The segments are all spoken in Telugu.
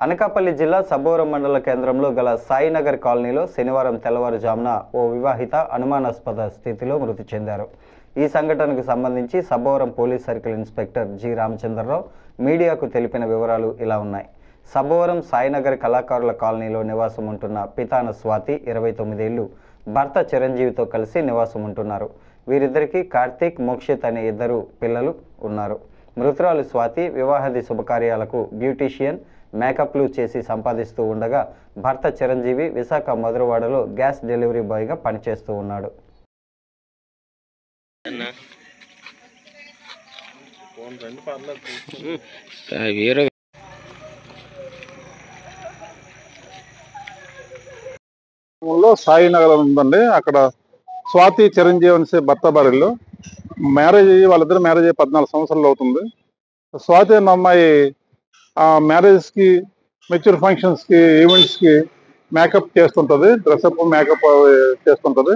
అనకాపల్లి జిల్లా సబ్బవరం మండల కేంద్రంలో గల సాయినగర్ కాలనీలో శనివారం తెల్లవారుజామున ఓ వివాహిత అనుమానాస్పద స్థితిలో మృతి చెందారు. ఈ సంఘటనకు సంబంధించి Sabbavaram police circle inspector G Ramachandra Rao మీడియాకు తెలిపిన వివరాలు ఇలా ఉన్నాయి. సబ్బవరం సాయినగర్ కళాకారుల కాలనీలో నివాసం ఉంటున్న పితాన స్వాతి 29 ఏళ్లు భర్త చిరంజీవితో కలిసి నివాసం ఉంటున్నారు. వీరిద్దరికీ కార్తీక్, మోక్షిత్ అనే 2 పిల్లలు ఉన్నారు. మృతురాలు స్వాతి వివాహాది శుభకార్యాలకు బ్యూటీషియన్, మేకప్లు చేసి సంపాదిస్తూ ఉండగా భర్త చిరంజీవి విశాఖ మధురవాడలో గ్యాస్ డెలివరీ బాయ్గా పనిచేస్తూ ఉన్నాడు. సాయినగర్ ఉందండి. అక్కడ స్వాతి, చిరంజీవి అనేసి భర్త భార్యలు. వాళ్ళిద్దరు మ్యారేజ్ అయ్యి 14 సంవత్సరాలు అవుతుంది. స్వాతి అన్న అమ్మాయి మ్యారేజ్ కి, మెచ్యూర్ ఫంక్షన్స్ కి, ఈవెంట్స్ కి మేకప్ చేస్తుంటది, డ్రెస్అప్ మేకప్ చేస్తుంటది.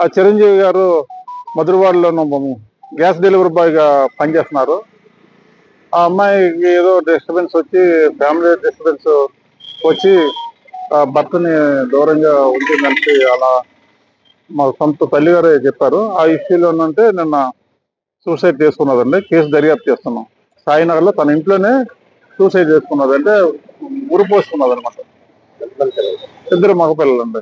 ఆ చిరంజీవి గారు మధురవాడలో గ్యాస్ డెలివరీ బాయ్ గా పనిచేస్తున్నారు. ఆ అమ్మాయికి ఏదో డిస్టర్బెన్స్ వచ్చి, ఫ్యామిలీ డిస్టర్బెన్స్ వచ్చి భర్తని దూరంగా ఉంటుందని అలా మా సొంత తల్లి గారే చెప్పారు. ఆ ఇష్యూలో అంటే నిన్న సూసైడ్ చేసుకున్నదండి. కేసు దర్యాప్తు చేస్తున్నాం. సాయినగర్ లో తన ఇంట్లోనే సూసైడ్ చేసుకున్నది, అంటే ఉరి పోసుకున్నది అనమాట. 2 మగపిల్లలండి.